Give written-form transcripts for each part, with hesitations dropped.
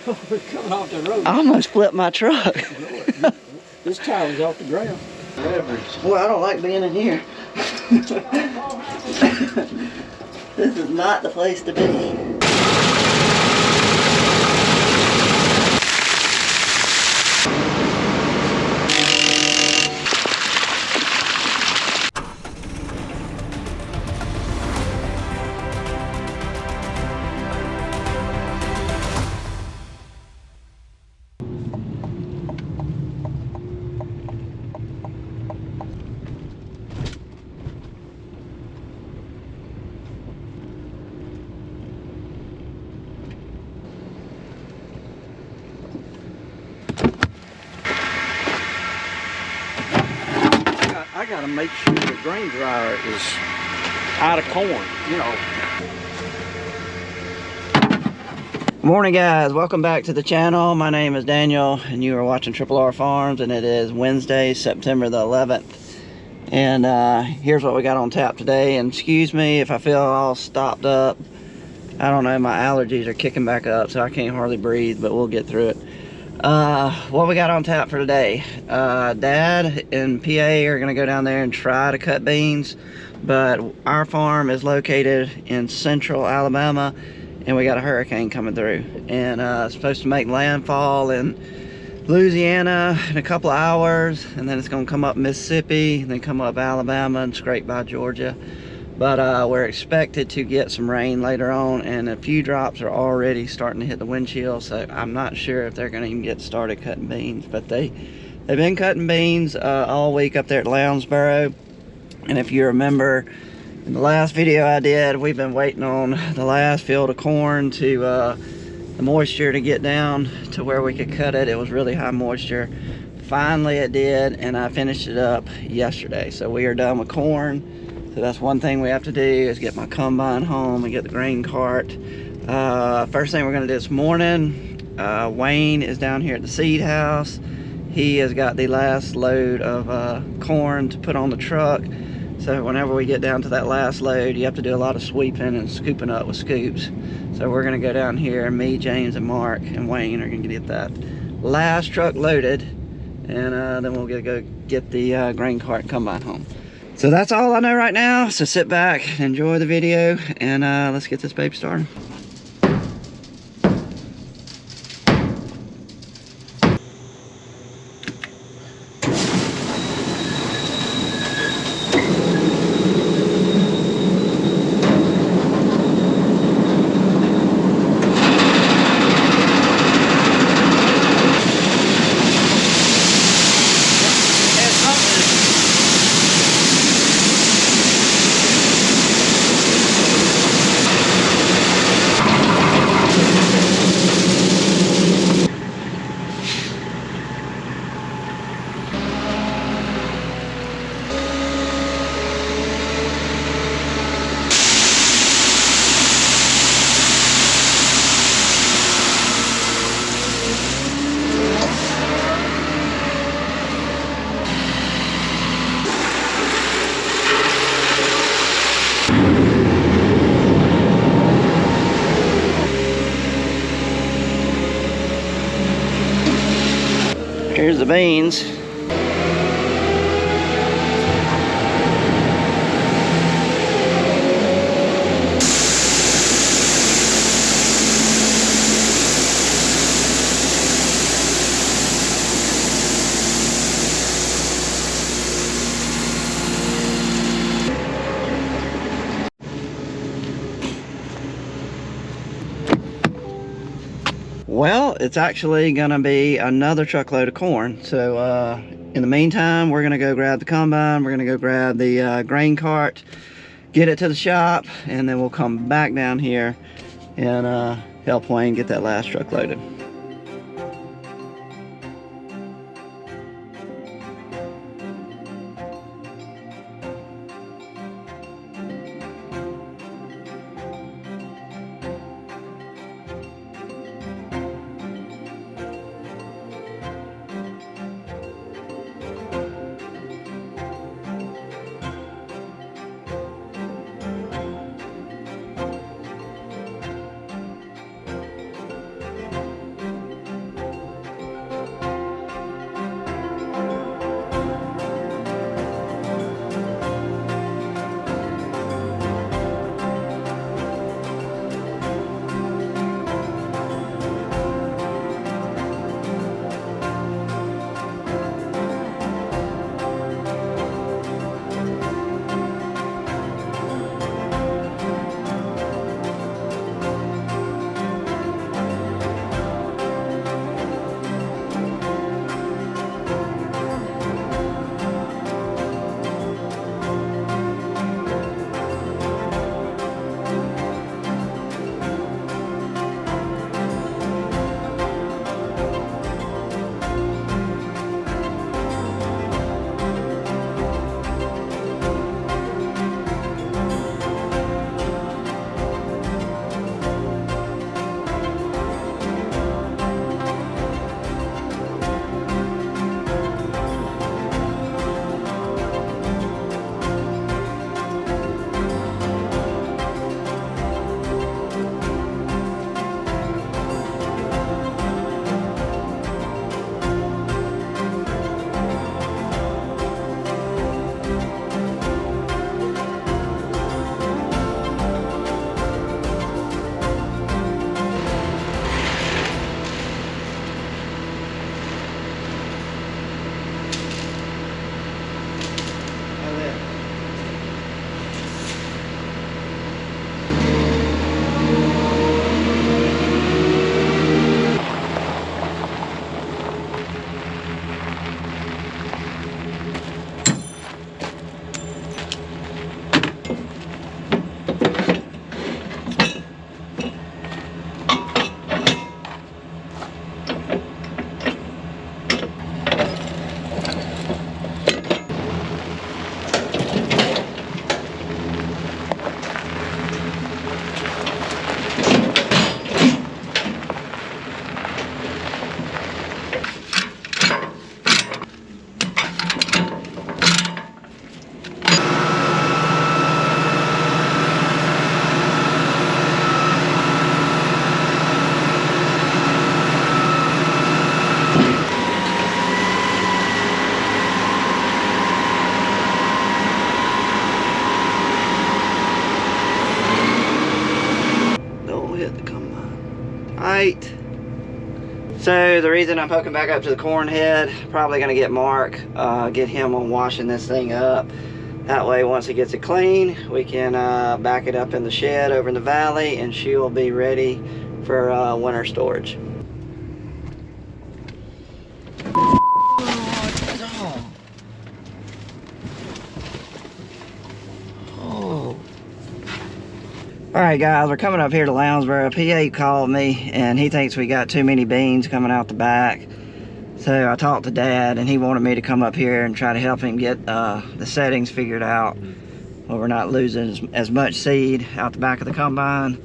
We're coming off the road. I almost flipped my truck. This tire was off the ground. Well, I don't like being in here. This is not the place to be. I gotta make sure the grain dryer is out of corn, you know. Morning guys, welcome back to the channel. My name is Daniel and you are watching R Farms, and it is Wednesday, September the 11th. And here's what we got on tap today. And excuse me if I feel all stopped up. I don't know, my allergies are kicking back up, so I can't hardly breathe, but we'll get through it. What we got on tap for today? Dad and PA are gonna go down there and try to cut beans, but our farm is located in central Alabama and we got a hurricane coming through, and it's supposed to make landfall in Louisiana in a couple of hours, and then it's gonna come up Mississippi and then come up Alabama and scrape by Georgia. But we're expected to get some rain later on, and a few drops are already starting to hit the windshield, so I'm not sure if they're going to even get started cutting beans. But they've been cutting beans all week up there at Lounsboro. And if you remember in the last video I did, we've been waiting on the last field of corn to the moisture to get down to where we could cut it. It was really high moisture. Finally it did, and I finished it up yesterday. So we are done with corn. So that's one thing we have to do, is get my combine home and get the grain cart. First thing we're gonna do this morning, Wayne is down here at the seed house. He has got the last load of corn to put on the truck. So whenever we get down to that last load, you have to do a lot of sweeping and scooping up with scoops. So we're gonna go down here, and me, James, and Mark, and Wayne are gonna get that last truck loaded, and then we'll go get the grain cart and combine home. So that's all I know right now, so sit back, enjoy the video, and let's get this baby started. Here's the beans. Well, it's actually gonna be another truckload of corn. So in the meantime, we're gonna go grab the combine, we're gonna go grab the grain cart, get it to the shop, and then we'll come back down here and help Wayne get that last truck loaded. So the reason I'm poking back up to the corn head, probably gonna get Mark, get him on washing this thing up. That way, once he gets it clean, we can back it up in the shed over in the valley, and she will be ready for winter storage. Alright guys, we're coming up here to Lounsboro. PA called me and he thinks we got too many beans coming out the back. So I talked to Dad and he wanted me to come up here and try to help him get the settings figured out, where we're not losing as much seed out the back of the combine.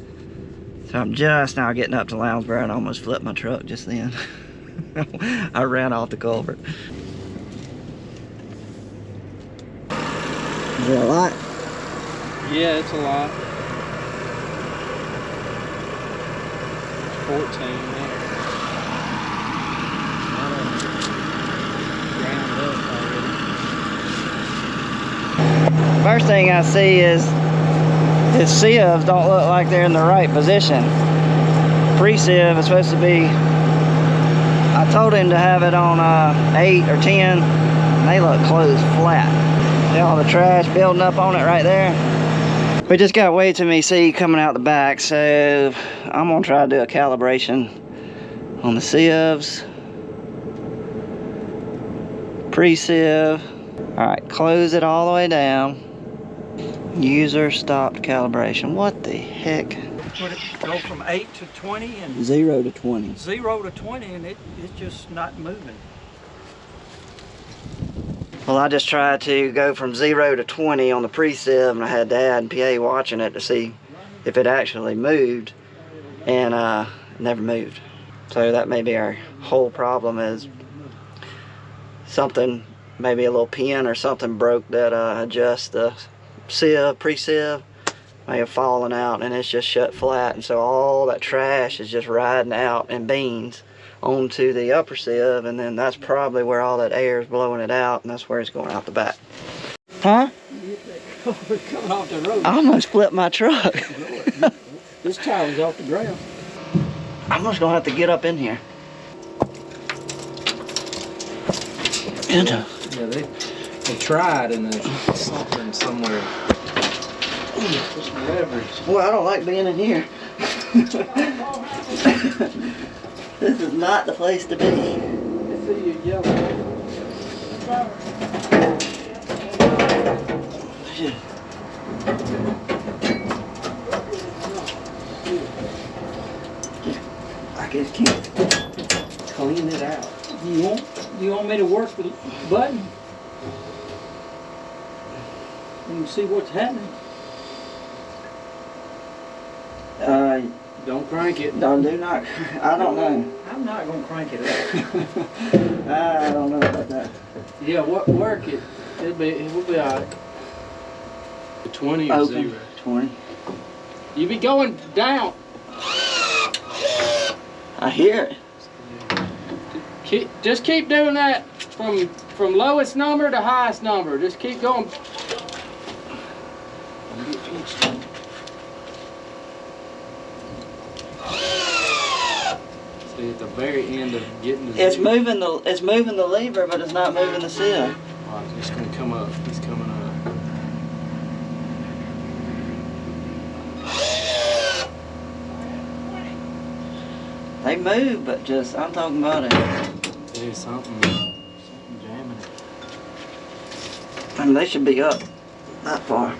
So I'm just now getting up to Lounsboro and I almost flipped my truck just then. I ran off the culvert. Is it a lot? Yeah, it's a lot. 14. First thing I see is his sieves don't look like they're in the right position. Pre-sieve is supposed to be, I told him to have it on 8 or 10, and they look closed flat. See all the trash building up on it right there? We just got way too many seed coming out the back, so I'm gonna try to do a calibration on the sieves. Pre-sieve. Alright, close it all the way down. User stopped calibration. What the heck? Would it go from 8 to 20 and 0 to 20. 0 to 20 and it's just not moving? Well, I just tried to go from 0 to 20 on the pre-sieve, and I had Dad and PA watching it to see if it actually moved, and it never moved. So that may be our whole problem, is something, maybe a little pin or something broke that adjusts the sieve, pre-sieve, may have fallen out and it's just shut flat, and so all that trash is just riding out in beans onto the upper sieve, and then that's probably where all that air is blowing it out, and that's where it's going out the back. Huh? Coming off the road. I almost flipped my truck. This tire was off the ground. I'm just gonna have to get up in here. Yeah, they tried and there's something somewhere. Just leverage. Well, I don't like being in here. This is not the place to be. I see you yelling. I just can't clean it out. You want me to work the button? You can see what's happening. Don't crank it. Do not. I don't know. I'm not gonna crank it up. I don't know about that. Yeah, work it. It will be alright. 20 or Open. 0. 20. You be going down. I hear it. Just keep doing that from lowest number to highest number. Just keep going. See, at the very end of getting the It's moving the lever, but it's not moving the sieve. Watch, it's gonna come up. It's coming up. They move, but just, I'm talking about it. There's something jamming it. I mean, they should be up that far.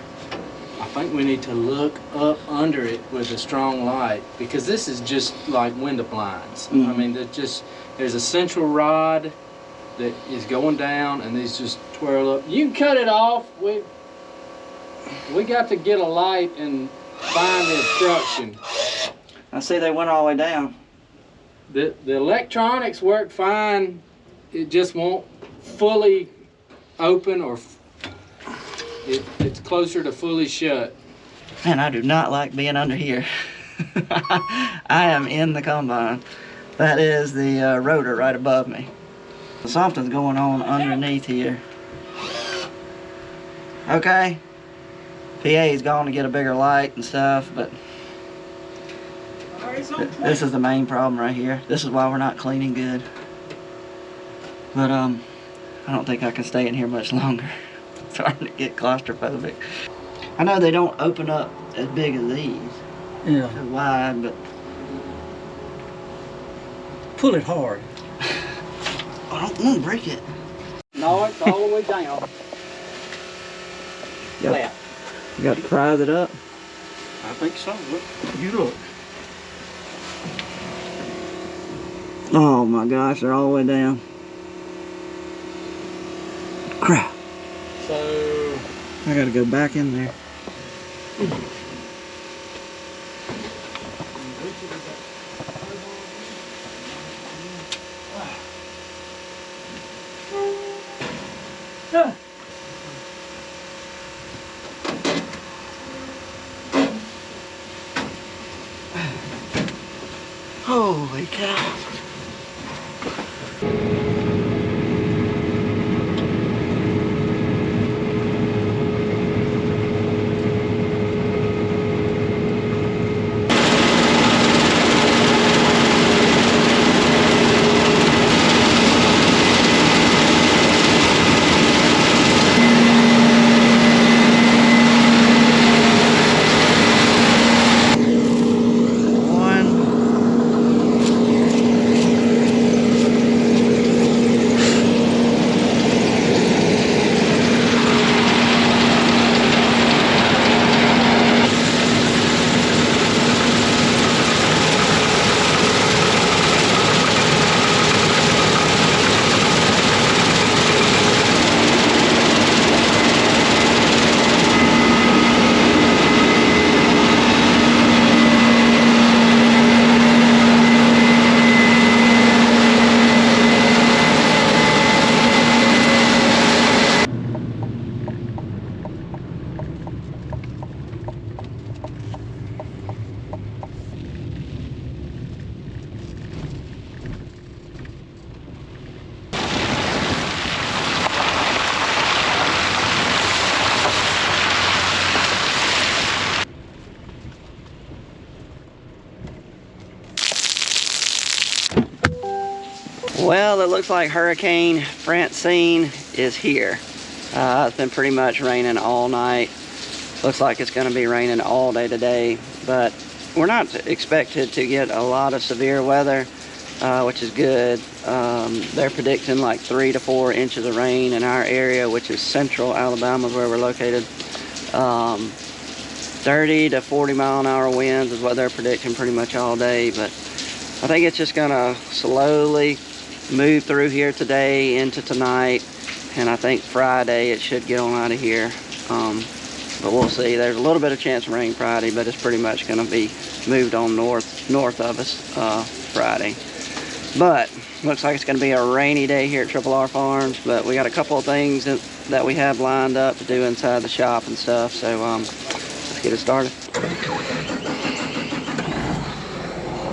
I think we need to look up under it with a strong light, because this is just like window blinds. I mean, there's a central rod that is going down, and these just twirl up. You can cut it off. We got to get a light and find the obstruction. I see they went all the way down. The electronics work fine. It just won't fully open, or it's closer to fully shut. Man, I do not like being under here. I am in the combine. That is the rotor right above me. Something's going on underneath here. Okay. PA's gone to get a bigger light and stuff, but This is the main problem right here. This is why we're not cleaning good. But I don't think I can stay in here much longer. It's starting to get claustrophobic. I know they don't open up as big as these. Yeah. As wide, but Pull it hard. I don't want to break it. No, it's all the way down. Yep. You got to prise it up. I think so. Look, you look. Oh my gosh, they're all the way down. Crap. So I gotta go back in there. Holy cow. Well, it looks like Hurricane Francine is here. It's been pretty much raining all night. Looks like it's going to be raining all day today, but we're not expected to get a lot of severe weather, which is good. They're predicting like 3 to 4 inches of rain in our area, which is central Alabama, where we're located. 30 to 40 mile an hour winds is what they're predicting pretty much all day, but I think it's just going to slowly move through here today into tonight, and I think Friday it should get on out of here. But we'll see. There's a little bit of chance of rain Friday, but it's pretty much going to be moved on north of us Friday. But looks like it's going to be a rainy day here at Triple R Farms, but we got a couple of things that we have lined up to do inside the shop and stuff, so let's get it started.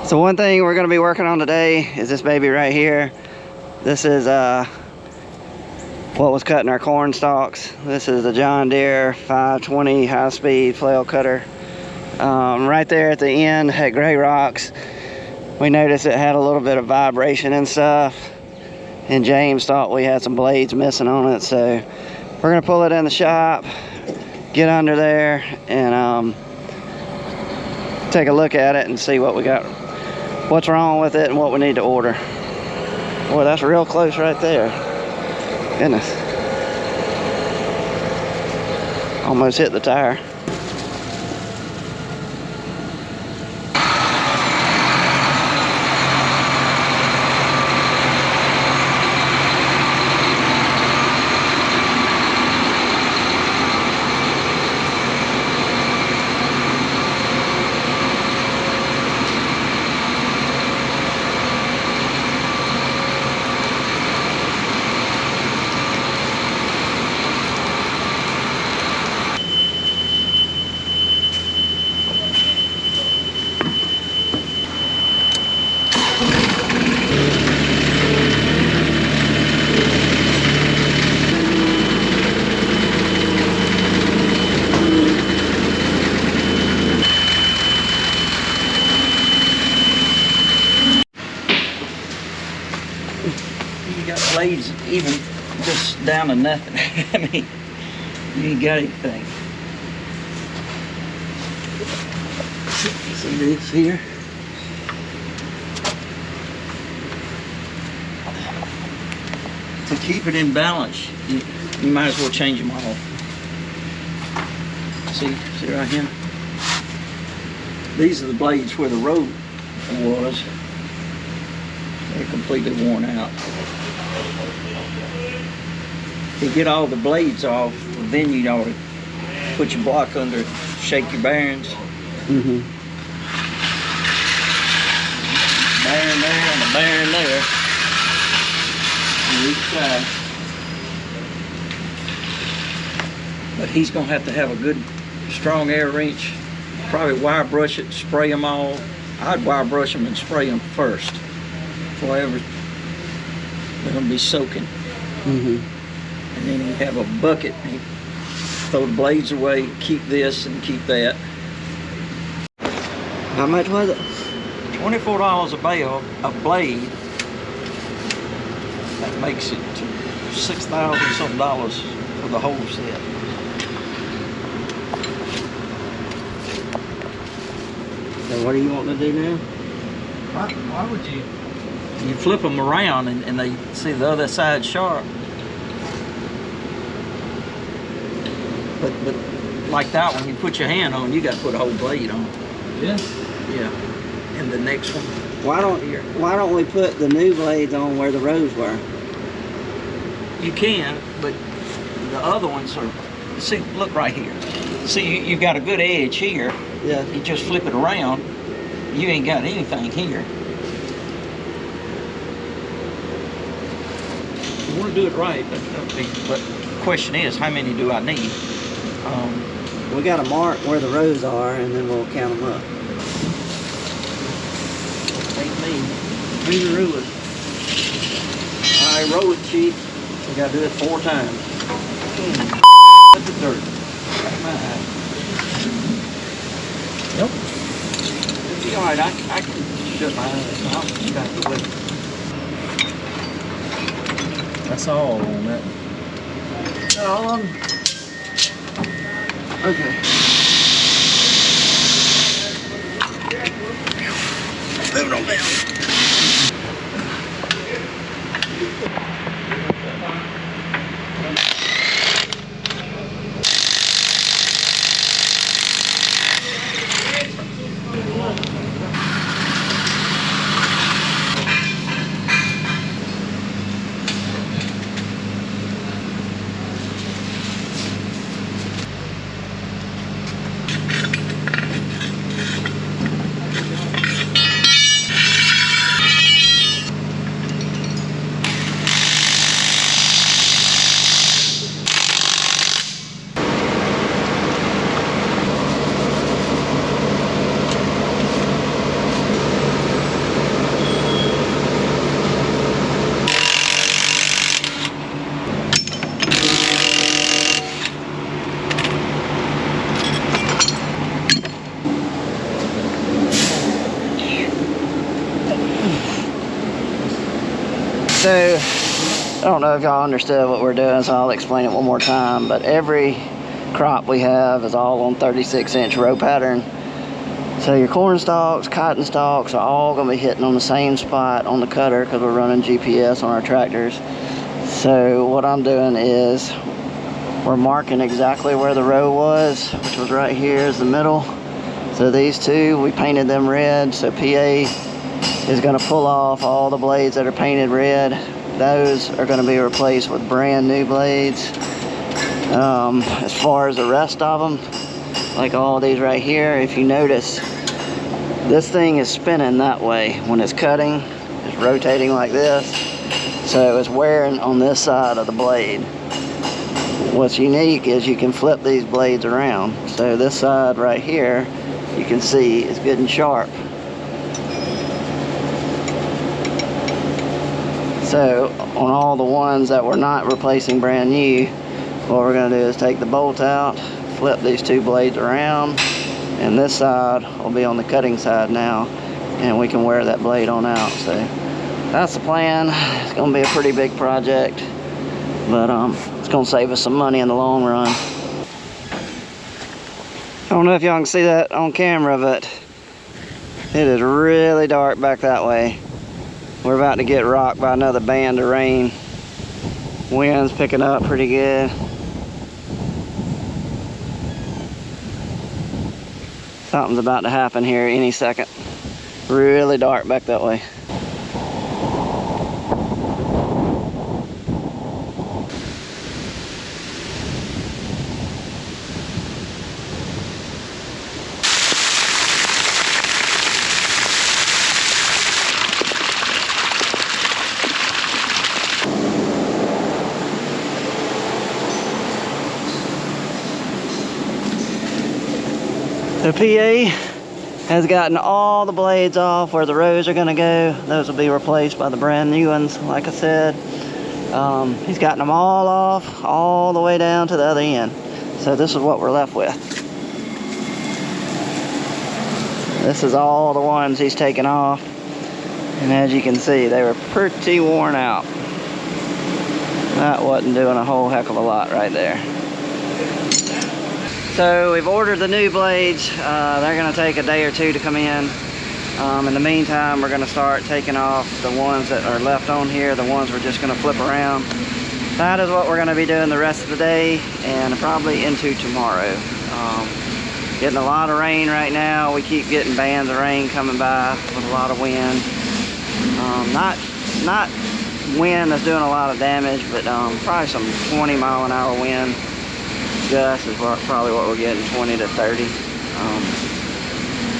So one thing we're going to be working on today is this baby right here. This is what was cutting our corn stalks. This is the John Deere 520 high-speed flail cutter. Right there at the end at Gray Rocks, we noticed it had a little bit of vibration and stuff, and James thought we had some blades missing on it, so we're going to pull it in the shop, get under there, and take a look at it and see what we got, what's wrong with it and what we need to order. Boy, that's real close right there. Goodness. Almost hit the tire. You got blades even just down to nothing. I mean, you ain't got anything. See this here? To keep it in balance, you might as well change them all. See right here? These are the blades where the road was. They're completely worn out. To get all the blades off, then you ought to put your block under it, shake your bearings. Mm-hmm. Bearing there and a bearing there. On each side. But he's gonna have to have a good, strong air wrench. Probably wire brush it, spray them all. I'd wire brush them and spray them first. Forever, they're gonna be soaking. Mm-hmm. And then you have a bucket, you throw the blades away, keep this and keep that. How much was it? $24 a bale, a blade. That makes it $6,000 something for the whole set. So what do you want to do now? Why would you? You flip them around and they see the other side sharp. But like that one, you put your hand on, you got to put a whole blade on. Yeah. Yeah. And the next one. Why don't we put the new blades on where the rows were? You can, but the other ones are. See, look right here. See, you've got a good edge here. Yeah. You just flip it around, you ain't got anything here. You want to do it right, but the question is, how many do I need? We got to mark where the rows are, and then we'll count them up. Ain't me. Bring the ruler. All right, roll it, chief. We got to do it 4 times. That's the dirt. Nope. It'll be all right. I can shut my eyes. I'll got the way. That's all on that. Okay. Moving on down. So, I don't know if y'all understood what we're doing, so I'll explain it one more time. But every crop we have is all on 36-inch row pattern. So your corn stalks, cotton stalks are all going to be hitting on the same spot on the cutter because we're running GPS on our tractors. So what I'm doing is we're marking exactly where the row was, which was right here is the middle. So these two, we painted them red, so PA is going to pull off all the blades that are painted red. Those are going to be replaced with brand new blades. As far as the rest of them, like all these right here, if you notice, this thing is spinning that way. When it's cutting, it's rotating like this. So it's wearing on this side of the blade. What's unique is you can flip these blades around. So this side right here, you can see is good and sharp. So on all the ones that we're not replacing brand new, what we're going to do is take the bolt out, flip these two blades around, and this side will be on the cutting side now, and we can wear that blade on out. So that's the plan. It's gonna be a pretty big project, but it's gonna save us some money in the long run. I don't know if y'all can see that on camera, but it is really dark back that way. We're about to get rocked by another band of rain. Wind's picking up pretty good. Something's about to happen here any second. Really dark back that way. The PA has gotten all the blades off where the rows are going to go. Those will be replaced by the brand new ones, like I said. He's gotten them all off, all the way down to the other end. So this is what we're left with. This is all the ones he's taken off. And as you can see, they were pretty worn out. That wasn't doing a whole heck of a lot right there. So we've ordered the new blades. They're gonna take a day or two to come in. In the meantime, we're gonna start taking off the ones that are left on here, the ones we're just gonna flip around. That is what we're gonna be doing the rest of the day and probably into tomorrow. Getting a lot of rain right now. We keep getting bands of rain coming by with a lot of wind. Not wind that's doing a lot of damage, but probably some 20-mile-an-hour wind. Gusts is probably what we're getting, 20 to 30.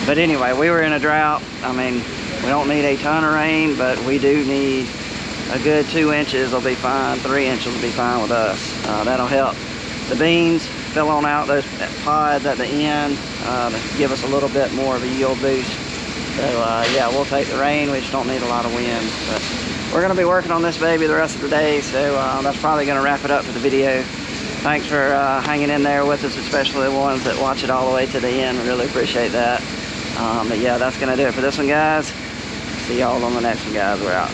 But anyway, we were in a drought. I mean, we don't need a ton of rain, but we do need a good 2 inches will be fine. 3 inches will be fine with us. That'll help the beans fill on out those pods at the end to give us a little bit more of a yield boost. So yeah, we'll take the rain. We just don't need a lot of wind. But we're gonna be working on this baby the rest of the day, so that's probably gonna wrap it up for the video. Thanks for hanging in there with us, especially the ones that watch it all the way to the end. We really appreciate that. But yeah, that's gonna do it for this one, guys. See y'all on the next one, guys. We're out.